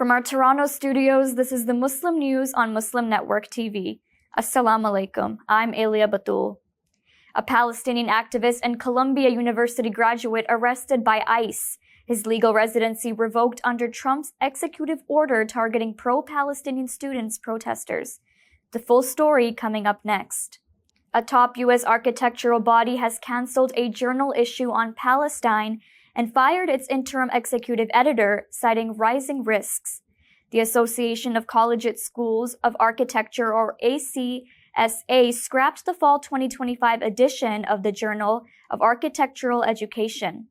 From our Toronto studios, this is the Muslim News on Muslim Network TV. Assalamu alaikum. I'm Aylia Batool. A Palestinian activist and Columbia University graduate arrested by ICE. His legal residency revoked under Trump's executive order targeting pro-Palestinian students protesters. The full story coming up next. A top U.S. architectural body has canceled a journal issue on Palestine and fired its interim executive editor, citing rising risks. The Association of Collegiate Schools of Architecture, or ACSA, scrapped the fall 2025 edition of the Journal of Architectural Education.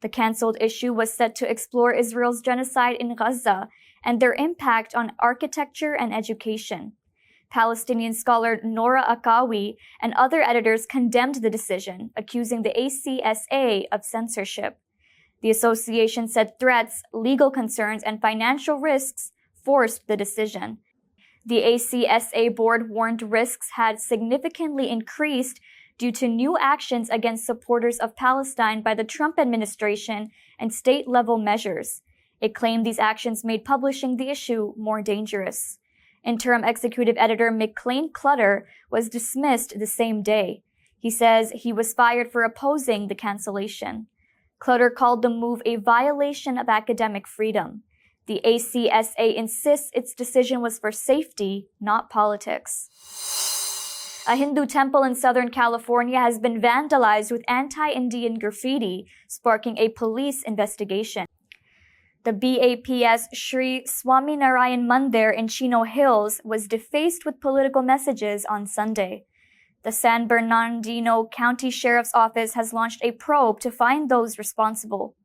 The canceled issue was set to explore Israel's genocide in Gaza and their impact on architecture and education. Palestinian scholar Nora Akawi and other editors condemned the decision, accusing the ACSA of censorship. The association said threats, legal concerns, and financial risks forced the decision. The ACSA board warned risks had significantly increased due to new actions against supporters of Palestine by the Trump administration and state-level measures. It claimed these actions made publishing the issue more dangerous. Interim executive editor McLean Clutter was dismissed the same day. He says he was fired for opposing the cancellation. Clutter called the move a violation of academic freedom. The ACSA insists its decision was for safety, not politics. A Hindu temple in Southern California has been vandalized with anti-Indian graffiti, sparking a police investigation. The BAPS Sri Swaminarayan Mandir in Chino Hills was defaced with political messages on Sunday. The San Bernardino County Sheriff's Office has launched a probe to find those responsible.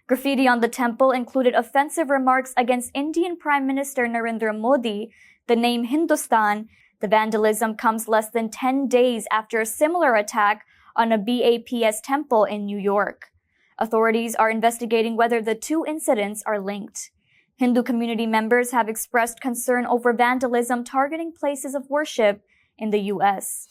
Graffiti on the temple included offensive remarks against Indian Prime Minister Narendra Modi, the name Hindustan. The vandalism comes less than 10 days after a similar attack on a BAPS temple in New York. Authorities are investigating whether the two incidents are linked. Hindu community members have expressed concern over vandalism targeting places of worship in the U.S.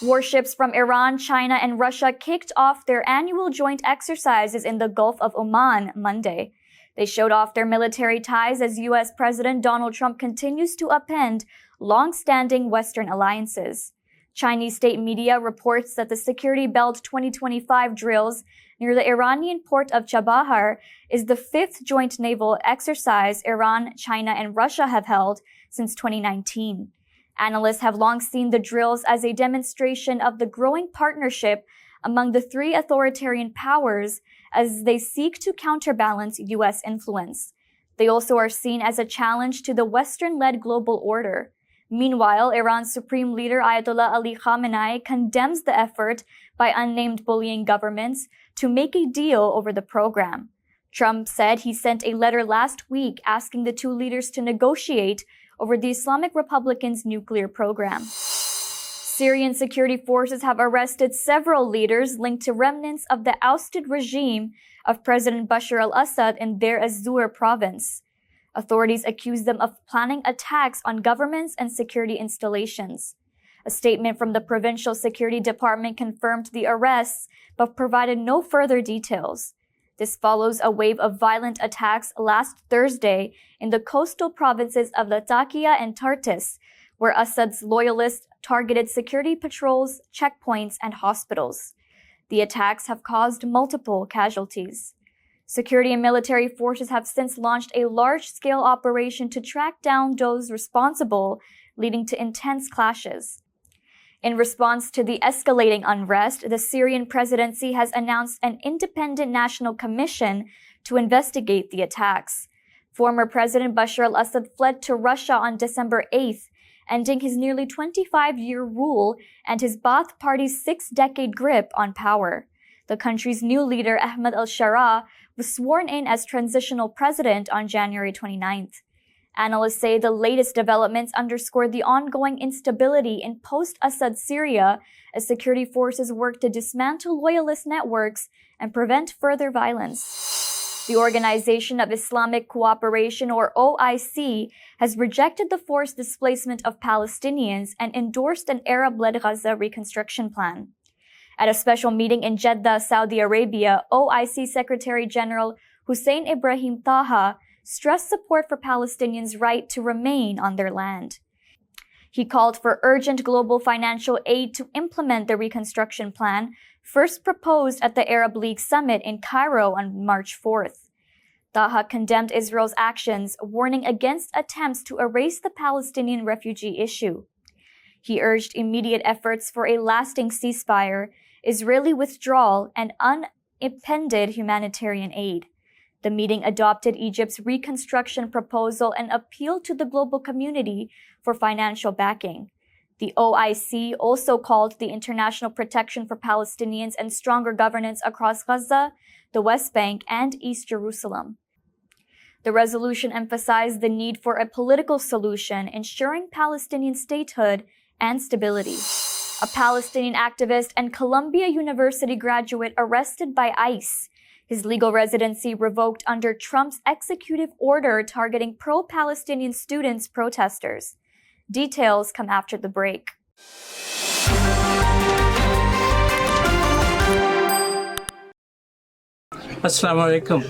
Warships from Iran, China, and Russia kicked off their annual joint exercises in the Gulf of Oman Monday. They showed off their military ties as U.S. President Donald Trump continues to upend long-standing Western alliances. Chinese state media reports that the Security Belt 2025 drills near the Iranian port of Chabahar is the fifth joint naval exercise Iran, China, and Russia have held since 2019. Analysts have long seen the drills as a demonstration of the growing partnership among the three authoritarian powers as they seek to counterbalance U.S. influence. They also are seen as a challenge to the Western-led global order. Meanwhile, Iran's supreme leader Ayatollah Ali Khamenei condemns the effort by unnamed bullying governments to make a deal over the program. Trump said he sent a letter last week asking the two leaders to negotiate over the Islamic Republic's nuclear program. Syrian security forces have arrested several leaders linked to remnants of the ousted regime of President Bashar al-Assad in Deir Ez-Zor province. Authorities accuse them of planning attacks on governments and security installations. A statement from the Provincial Security Department confirmed the arrests, but provided no further details. This follows a wave of violent attacks last Thursday in the coastal provinces of Latakia and Tartus, where Assad's loyalists targeted security patrols, checkpoints, and hospitals. The attacks have caused multiple casualties. Security and military forces have since launched a large-scale operation to track down those responsible, leading to intense clashes. In response to the escalating unrest, the Syrian presidency has announced an independent national commission to investigate the attacks. Former President Bashar al-Assad fled to Russia on December 8th, ending his nearly 25-year rule and his Ba'ath Party's 6-decade grip on power. The country's new leader, Ahmed al-Sharaa, was sworn in as transitional president on January 29th. Analysts say the latest developments underscore the ongoing instability in post-Assad Syria as security forces work to dismantle loyalist networks and prevent further violence. The Organization of Islamic Cooperation, or OIC, has rejected the forced displacement of Palestinians and endorsed an Arab-led Gaza reconstruction plan. At a special meeting in Jeddah, Saudi Arabia, OIC Secretary General Hussein Ibrahim Taha stressed support for Palestinians' right to remain on their land. He called for urgent global financial aid to implement the reconstruction plan first proposed at the Arab League summit in Cairo on March 4th. Taha condemned Israel's actions, warning against attempts to erase the Palestinian refugee issue. He urged immediate efforts for a lasting ceasefire, Israeli withdrawal, and unimpeded humanitarian aid. The meeting adopted Egypt's reconstruction proposal and appealed to the global community for financial backing. The OIC also called the international protection for Palestinians and stronger governance across Gaza, the West Bank, and East Jerusalem. The resolution emphasized the need for a political solution ensuring Palestinian statehood and stability. A Palestinian activist and Columbia University graduate arrested by ICE. His legal residency revoked under Trump's executive order targeting pro-Palestinian students protesters. Details come after the break. Assalamu alaikum.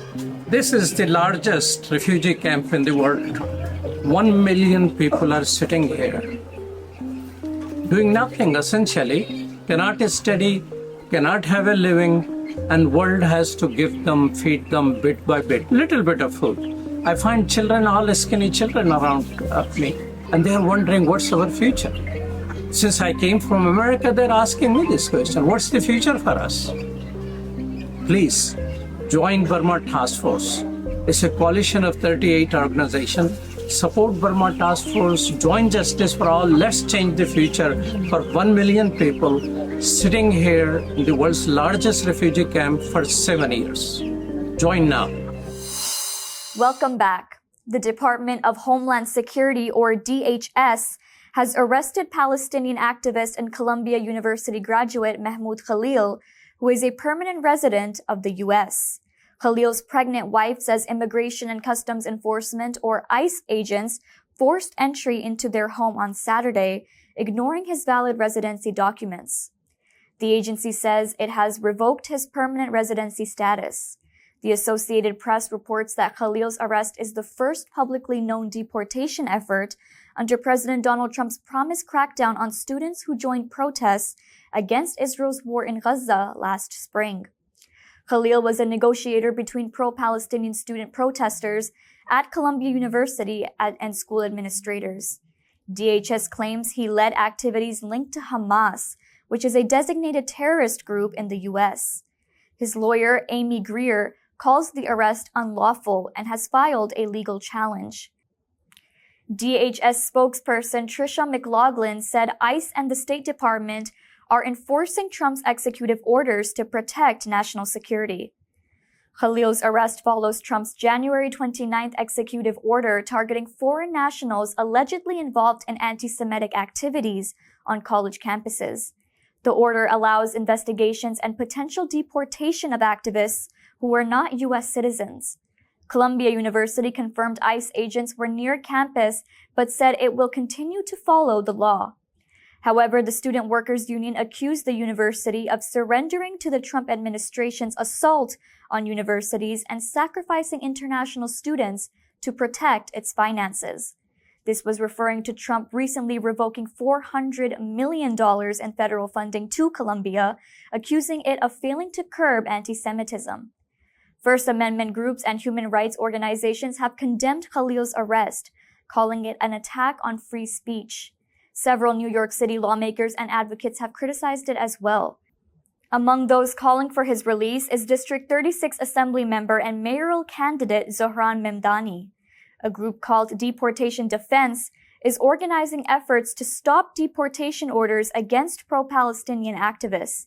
This is the largest refugee camp in the world. 1 million people are sitting here, doing nothing essentially, cannot study, cannot have a living, and world has to give them, feed them bit by bit, little bit of food. I find children, all skinny children around me, and they are wondering what's our future. Since I came from America, they're asking me this question, what's the future for us? Please, join Burma Task Force. It's a coalition of 38 organizations. Support Burma Task Force, join Justice for All. Let's change the future for 1 million people sitting here in the world's largest refugee camp for 7 years. Join now. Welcome back. The Department of Homeland Security, or DHS, has arrested Palestinian activist and Columbia University graduate Mahmoud Khalil, who is a permanent resident of the U.S. Khalil's pregnant wife says Immigration and Customs Enforcement, or ICE agents, forced entry into their home on Saturday, ignoring his valid residency documents. The agency says it has revoked his permanent residency status. The Associated Press reports that Khalil's arrest is the first publicly known deportation effort under President Donald Trump's promised crackdown on students who joined protests against Israel's war in Gaza last spring. Khalil was a negotiator between pro-Palestinian student protesters at Columbia University and school administrators. DHS claims he led activities linked to Hamas, which is a designated terrorist group in the U.S. His lawyer, Amy Greer, calls the arrest unlawful and has filed a legal challenge. DHS spokesperson Tricia McLaughlin said ICE and the State Department are enforcing Trump's executive orders to protect national security. Khalil's arrest follows Trump's January 29th executive order targeting foreign nationals allegedly involved in anti-Semitic activities on college campuses. The order allows investigations and potential deportation of activists who were not U.S. citizens. Columbia University confirmed ICE agents were near campus, but said it will continue to follow the law. However, the Student Workers Union accused the university of surrendering to the Trump administration's assault on universities and sacrificing international students to protect its finances. This was referring to Trump recently revoking $400 million in federal funding to Columbia, accusing it of failing to curb anti-Semitism. First Amendment groups and human rights organizations have condemned Khalil's arrest, calling it an attack on free speech. Several New York City lawmakers and advocates have criticized it as well. Among those calling for his release is District 36 Assembly member and mayoral candidate Zohran Memdani. A group called Deportation Defense is organizing efforts to stop deportation orders against pro-Palestinian activists.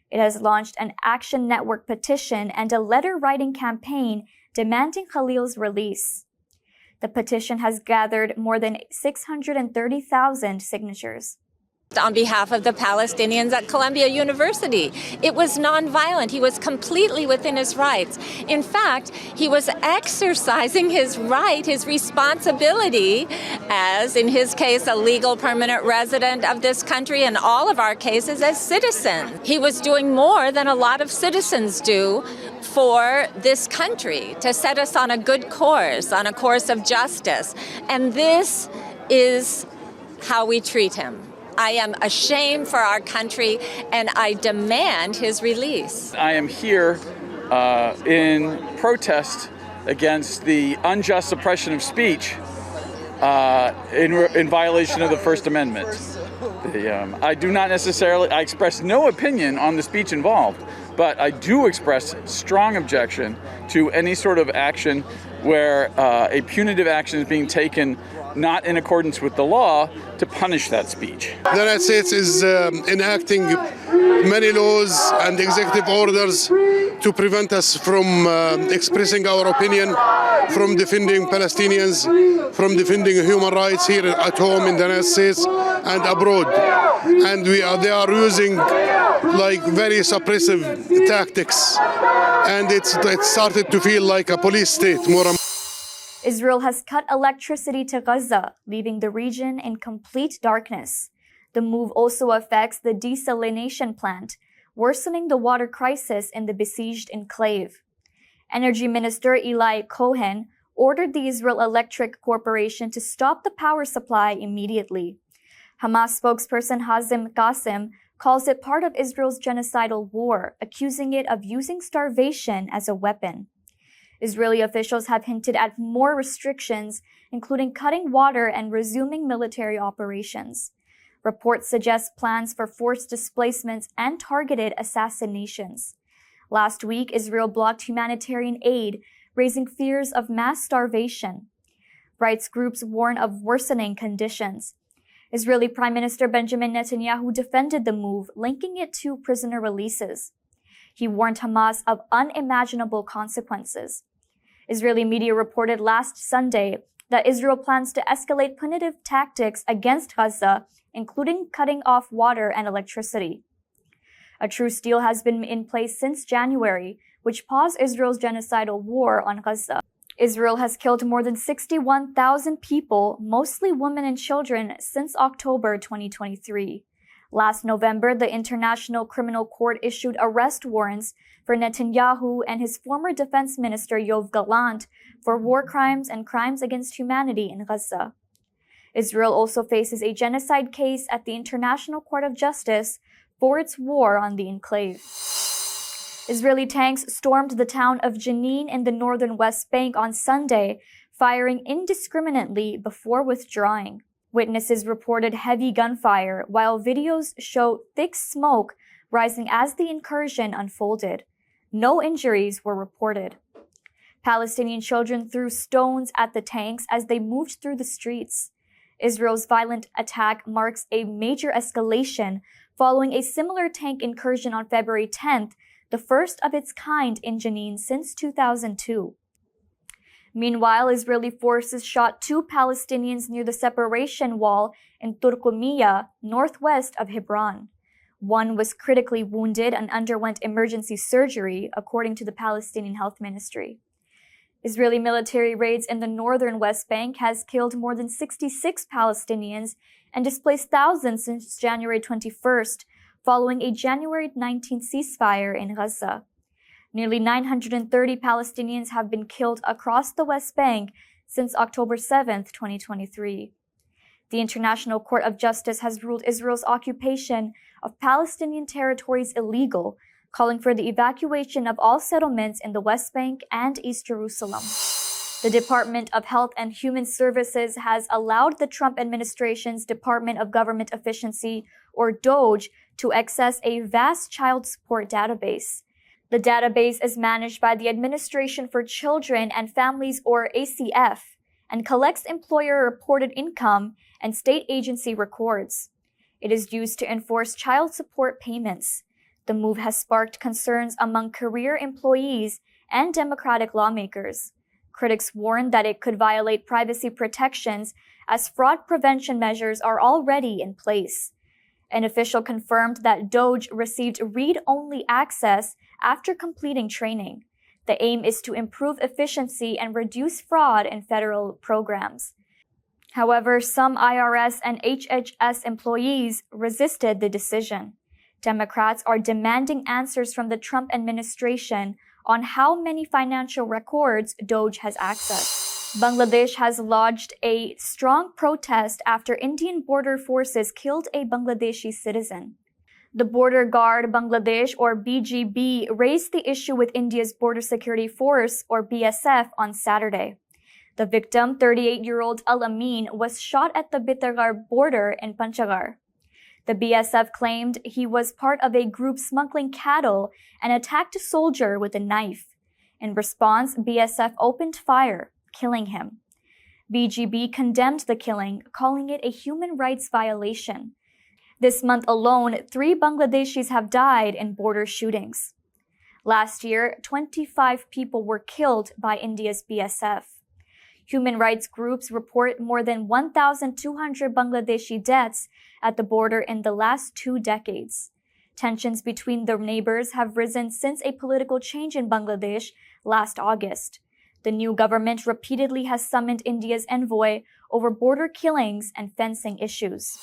It has launched an Action Network petition and a letter-writing campaign demanding Khalil's release. The petition has gathered more than 630,000 signatures. On behalf of the Palestinians at Columbia University. It was nonviolent. He was completely within his rights. In fact, he was exercising his right, his responsibility, as, in his case, a legal permanent resident of this country, in all of our cases, as citizens. He was doing more than a lot of citizens do for this country, to set us on a good course, on a course of justice. And this is how we treat him. I am ashamed for our country, and I demand his release. I am here in protest against the unjust suppression of speech in violation of the First Amendment. I express no opinion on the speech involved, but I do express strong objection to any sort of action where a punitive action is being taken not in accordance with the law to punish that speech. The United States is enacting many laws and executive orders to prevent us from expressing our opinion, from defending Palestinians, from defending human rights here at home in the United States and abroad. And they are using like very suppressive tactics, and it started to feel like a police state more and more. Israel has cut electricity to Gaza, leaving the region in complete darkness. The move also affects the desalination plant, worsening the water crisis in the besieged enclave. Energy Minister Eli Cohen ordered the Israel Electric Corporation to stop the power supply immediately. Hamas spokesperson Hazem Qasem calls it part of Israel's genocidal war, accusing it of using starvation as a weapon. Israeli officials have hinted at more restrictions, including cutting water and resuming military operations. Reports suggest plans for forced displacements and targeted assassinations. Last week, Israel blocked humanitarian aid, raising fears of mass starvation. Rights groups warn of worsening conditions. Israeli Prime Minister Benjamin Netanyahu defended the move, linking it to prisoner releases. He warned Hamas of unimaginable consequences. Israeli media reported last Sunday that Israel plans to escalate punitive tactics against Gaza, including cutting off water and electricity. A truce deal has been in place since January, which paused Israel's genocidal war on Gaza. Israel has killed more than 61,000 people, mostly women and children, since October 2023. Last November, the International Criminal Court issued arrest warrants for Netanyahu and his former defense minister Yoav Gallant for war crimes and crimes against humanity in Gaza. Israel also faces a genocide case at the International Court of Justice for its war on the enclave. Israeli tanks stormed the town of Jenin in the northern West Bank on Sunday, firing indiscriminately before withdrawing. Witnesses reported heavy gunfire, while videos show thick smoke rising as the incursion unfolded. No injuries were reported. Palestinian children threw stones at the tanks as they moved through the streets. Israel's violent attack marks a major escalation following a similar tank incursion on February 10th, the first of its kind in Jenin since 2002. Meanwhile, Israeli forces shot 2 Palestinians near the separation wall in Turkumiya, northwest of Hebron. One was critically wounded and underwent emergency surgery, according to the Palestinian Health Ministry. Israeli military raids in the northern West Bank has killed more than 66 Palestinians and displaced thousands since January 21st, following a January 19th ceasefire in Gaza. Nearly 930 Palestinians have been killed across the West Bank since October 7, 2023. The International Court of Justice has ruled Israel's occupation of Palestinian territories illegal, calling for the evacuation of all settlements in the West Bank and East Jerusalem. The Department of Health and Human Services has allowed the Trump administration's Department of Government Efficiency, or DOGE, to access a vast child support database. The database is managed by the Administration for Children and Families, or ACF, and collects employer-reported income and state agency records. It is used to enforce child support payments. The move has sparked concerns among career employees and Democratic lawmakers. Critics warn that it could violate privacy protections as fraud prevention measures are already in place. An official confirmed that DOGE received read-only access after completing training. The aim is to improve efficiency and reduce fraud in federal programs. However, some IRS and HHS employees resisted the decision. Democrats are demanding answers from the Trump administration, on how many financial records DOGE has access. Bangladesh has lodged a strong protest after Indian border forces killed a Bangladeshi citizen. The Border Guard Bangladesh, or BGB, raised the issue with India's Border Security Force, or BSF, on Saturday. The victim, 38-year-old Al-Amin, was shot at the Bittergar border in Panchgar. The BSF claimed he was part of a group smuggling cattle and attacked a soldier with a knife. In response, BSF opened fire, killing him. BGB condemned the killing, calling it a human rights violation. This month alone, 3 Bangladeshis have died in border shootings. Last year, 25 people were killed by India's BSF. Human rights groups report more than 1,200 Bangladeshi deaths at the border in the last 2 decades. Tensions between the neighbors have risen since a political change in Bangladesh last August. The new government repeatedly has summoned India's envoy over border killings and fencing issues.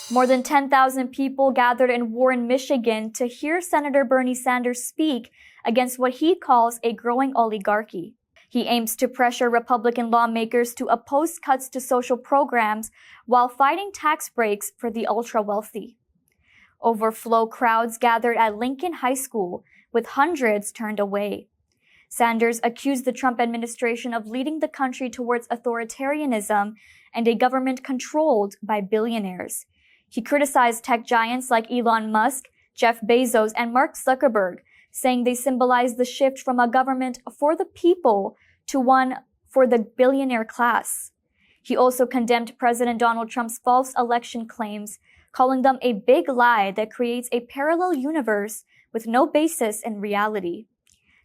More than 10,000 people gathered in Warren, Michigan to hear Senator Bernie Sanders speak against what he calls a growing oligarchy. He aims to pressure Republican lawmakers to oppose cuts to social programs while fighting tax breaks for the ultra-wealthy. Overflow crowds gathered at Lincoln High School, with hundreds turned away. Sanders accused the Trump administration of leading the country towards authoritarianism and a government controlled by billionaires. He criticized tech giants like Elon Musk, Jeff Bezos, and Mark Zuckerberg, saying they symbolize the shift from a government for the people to one for the billionaire class. He also condemned President Donald Trump's false election claims, calling them a big lie that creates a parallel universe with no basis in reality.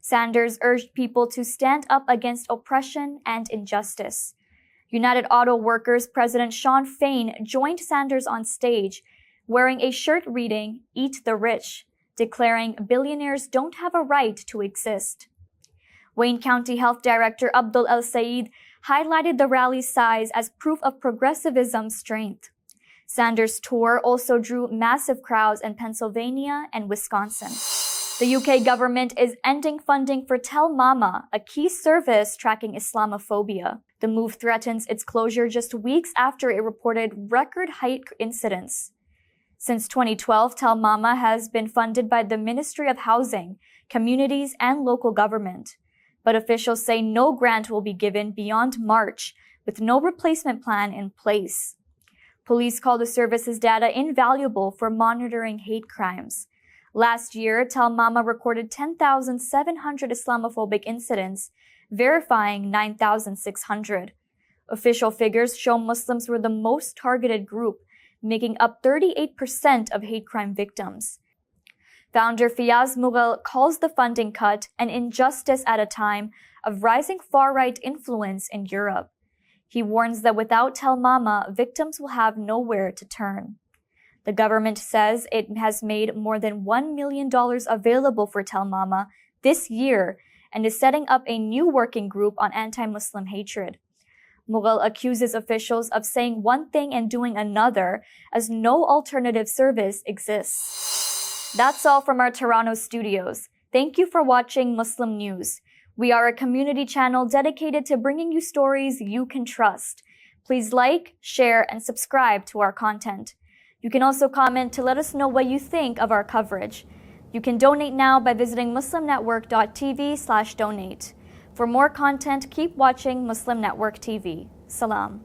Sanders urged people to stand up against oppression and injustice. United Auto Workers President Shawn Fain joined Sanders on stage, wearing a shirt reading, "Eat the Rich," declaring billionaires don't have a right to exist. Wayne County Health Director Abdul El Sayed highlighted the rally's size as proof of progressivism's strength. Sanders' tour also drew massive crowds in Pennsylvania and Wisconsin. The UK government is ending funding for Tell Mama, a key service tracking Islamophobia. The move threatens its closure just weeks after it reported record-high incidents. Since 2012, Tell Mama has been funded by the Ministry of Housing, Communities, and local government. But officials say no grant will be given beyond March, with no replacement plan in place. Police call the service's data invaluable for monitoring hate crimes. Last year, Tell Mama recorded 10,700 Islamophobic incidents, verifying 9,600. Official figures show Muslims were the most targeted group, making up 38% of hate crime victims. Founder Fiyaz Mughal calls the funding cut an injustice at a time of rising far-right influence in Europe. He warns that without Tell Mama, victims will have nowhere to turn. The government says it has made more than $1 million available for Tell Mama this year and is setting up a new working group on anti-Muslim hatred. Mughal accuses officials of saying one thing and doing another, as no alternative service exists. That's all from our Toronto studios. Thank you for watching Muslim News. We are a community channel dedicated to bringing you stories you can trust. Please like, share, and subscribe to our content. You can also comment to let us know what you think of our coverage. You can donate now by visiting muslimnetwork.tv/donate. For more content, keep watching Muslim Network TV. Salam.